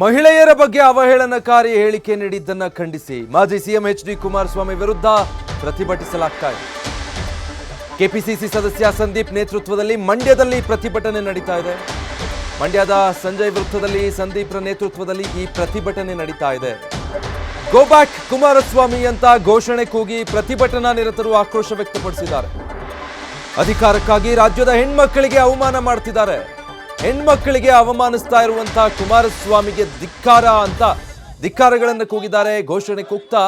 ಮಹಿಳೆಯರ ಬಗ್ಗೆ ಅವಹೇಳನಕಾರಿ ಹೇಳಿಕೆ ನೀಡಿದ್ದನ್ನ ಖಂಡಿಸಿ ಮಾಜಿ ಸಿಎಂ ಎಚ್.ಡಿ. ಕುಮಾರಸ್ವಾಮಿ ವಿರುದ್ಧ ಪ್ರತಿಭಟಿಸಲಾಗ್ತಾ ಇದೆ. ಕೆಪಿಸಿಸಿ ಸದಸ್ಯ ಸಂದೀಪ್ ನೇತೃತ್ವದಲ್ಲಿ ಮಂಡ್ಯದಲ್ಲಿ ಪ್ರತಿಭಟನೆ ನಡೀತಾ ಇದೆ. ಮಂಡ್ಯದ ಸಂಜಯ್ ವೃತ್ತದಲ್ಲಿ ಸಂದೀಪ್ರ ನೇತೃತ್ವದಲ್ಲಿ ಈ ಪ್ರತಿಭಟನೆ ನಡೀತಾ ಇದೆ. ಗೋ ಬ್ಯಾಕ್ ಕುಮಾರಸ್ವಾಮಿ ಅಂತ ಘೋಷಣೆ ಕೂಗಿ ಪ್ರತಿಭಟನಾ ನಿರತರು ಆಕ್ರೋಶ ವ್ಯಕ್ತಪಡಿಸಿದ್ದಾರೆ. ಅಧಿಕಾರಕ್ಕಾಗಿ ರಾಜ್ಯದ ಹೆಣ್ಮಕ್ಕಳಿಗೆ ಅವಮಾನ ಮಾಡ್ತಿದ್ದಾರೆ. ಹೆಣ್ಮಕ್ಕಳಿಗೆ ಅವಮಾನಿಸ್ತಾ ಇರುವಂತಹ ಕುಮಾರಸ್ವಾಮಿಗೆ ಧಿಕ್ಕಾರಗಳನ್ನು ಕೂಗಿದ್ದಾರೆ. ಘೋಷಣೆ ಕೂಗ್ತಾ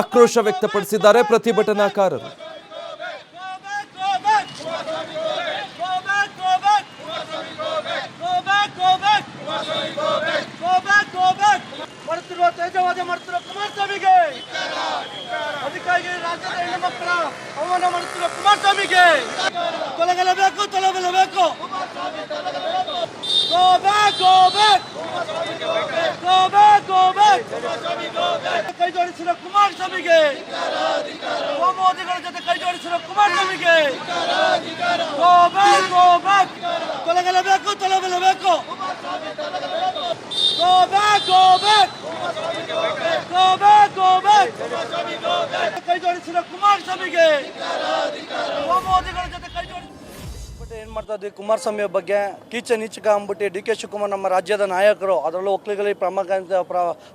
ಆಕ್ರೋಶ ವ್ಯಕ್ತಪಡಿಸಿದ್ದಾರೆ ಪ್ರತಿಭಟನಾಕಾರರು. ತೇಜವಾದ ಮಾಡ್ತಿರೋ ಕುಮಾರಸ್ವಾಮಿಗೆ, ಅದಕ್ಕಾಗಿ ರಾಜ್ಯದ ಹೆಣ್ಣುಮಕ್ಕಳ ಅವಮಾನ ಮಾಡುತ್ತಿರುವ ಕುಮಾರಸ್ವಾಮಿಗೆ ತೊಲಗಲೇಬೇಕು, ತೊಲಗಲೇಬೇಕು. Go back, go back, go back, go back. ಕೈ ಜೋಡಿಸಿರೋ ಕುಮಾರಸ್ವಾಮಿಗೆ, ಮೋದಿಗಳ ಜೊತೆ ಕೈ ಜೋಡಿಸಿರೋ ಕುಮಾರಸ್ವಾಮಿಗೆ go back, go back. ತೊಲಗಲೇಬೇಕು, ತೊಲಗಲೇಬೇಕು. Go back, go back, go back, go back. ಕೈ ಜೋಡಿಸಿರೋ ಕುಮಾರಸ್ವಾಮಿಗೆ, ಮೋದಿಗಳ ಜೊತೆ ಕೈ ಜೋಡಿಸಿ ಏನು ಮಾಡ್ತಾ ಇದ್ವಿ ಕುಮಾರಸ್ವಾಮಿಯ ಬಗ್ಗೆ ಕೀಚ ನೀಚಕ ಅಂದ್ಬಿಟ್ಟು ಡಿ.ಕೆ. ಶಿವಕುಮಾರ್ ನಮ್ಮ ರಾಜ್ಯದ ನಾಯಕರು, ಅದರಲ್ಲೂ ಒಕ್ಕಲಿಗರಲ್ಲಿ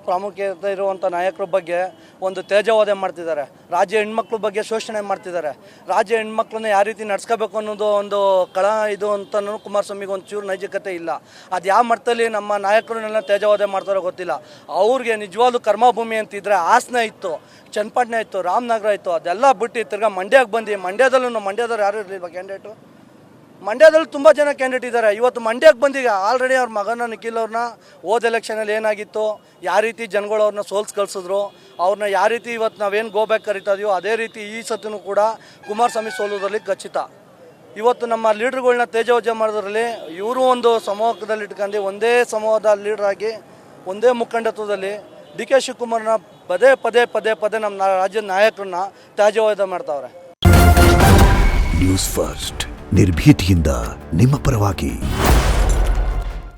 ಪ್ರಾಮುಖ್ಯತೆ ಇರುವಂಥ ನಾಯಕರ ಬಗ್ಗೆ ಒಂದು ತೇಜವಾದ ಮಾಡ್ತಿದ್ದಾರೆ. ರಾಜ್ಯ ಹೆಣ್ಮಕ್ಳ ಬಗ್ಗೆ ಶೋಷಣೆ ಮಾಡ್ತಿದ್ದಾರೆ. ರಾಜ್ಯ ಹೆಣ್ಮಕ್ಳನ್ನ ಯಾವ ರೀತಿ ನಡ್ಸ್ಕೋಬೇಕು ಅನ್ನೋದು ಒಂದು ಇದು ಅಂತನೂ ಕುಮಾರಸ್ವಾಮಿಗೆ ಒಂದು ಚೂರು ನೈಜಕತೆ ಇಲ್ಲ. ಅದು ಯಾವ ಮಟ್ಟದಲ್ಲಿ ನಮ್ಮ ನಾಯಕರನ್ನೆಲ್ಲ ತೇಜವಾದ ಮಾಡ್ತಾರೋ ಗೊತ್ತಿಲ್ಲ. ಅವ್ರಿಗೆ ನಿಜವಾಗ್ಲೂ ಕರ್ಮಭೂಮಿ ಅಂತಿದ್ರೆ ಹಾಸನ ಇತ್ತು, ಚನ್ನಪಟ್ಟಣ ಇತ್ತು, ರಾಮನಗರ ಇತ್ತು, ಅದೆಲ್ಲ ಬಿಟ್ಟು ತಿರ್ಗಾ ಮಂಡ್ಯಕ್ಕೆ ಬಂದು ಮಂಡ್ಯದವ್ರು ಯಾರು ಇರಲಿಲ್ವ ಕ್ಯಾಂಡಿಡೇಟು? ಮಂಡ್ಯದಲ್ಲಿ ತುಂಬ ಜನ ಕ್ಯಾಂಡಿಡೇಟ್ ಇದ್ದಾರೆ. ಇವತ್ತು ಮಂಡ್ಯಕ್ಕೆ ಬಂದೀಗ ಆಲ್ರೆಡಿ ಅವ್ರ ಮಗನ ನಿಖಿಲ್ ಅವ್ರನ್ನ ಹೋದ ಎಲೆಕ್ಷನಲ್ಲಿ ಏನಾಗಿತ್ತು, ಯಾವ ರೀತಿ ಜನಗಳು ಅವ್ರನ್ನ ಸೋಲ್ಸ್ ಕಳಿಸಿದ್ರು, ಅವ್ರನ್ನ ಯಾವ ರೀತಿ ಇವತ್ತು ನಾವೇನು ಗೋ ಬ್ಯಾಕ್ ಕರಿತಾ ಇದೀವೋ ಅದೇ ರೀತಿ ಈ ಸತಿನೂ ಕೂಡ ಕುಮಾರಸ್ವಾಮಿ ಸೋಲೋದ್ರಲ್ಲಿ ಖಚಿತ. ಇವತ್ತು ನಮ್ಮ ಲೀಡ್ರುಗಳನ್ನ ತೇಜೋವಜ ಮಾಡೋದ್ರಲ್ಲಿ ಇವರು ಒಂದು ಸಮೂಹದಲ್ಲಿ ಇಟ್ಕೊಂಡು ಒಂದೇ ಸಮೂಹದ ಲೀಡ್ರಾಗಿ ಒಂದೇ ಮುಖಂಡತ್ವದಲ್ಲಿ ಡಿ.ಕೆ. ಶಿವಕುಮಾರ್ನ ಪದೇ ನಮ್ಮ ರಾಜ್ಯದ ನಾಯಕರನ್ನ ತೇಜೋವಧ ಮಾಡ್ತಾವ್ರೆ. ನ್ಯೂಸ್ ಫಸ್ಟ್ ನಿರ್ಭೀತಿಯಿಂದ ನಿಮ್ಮ ಪರವಾಗಿ.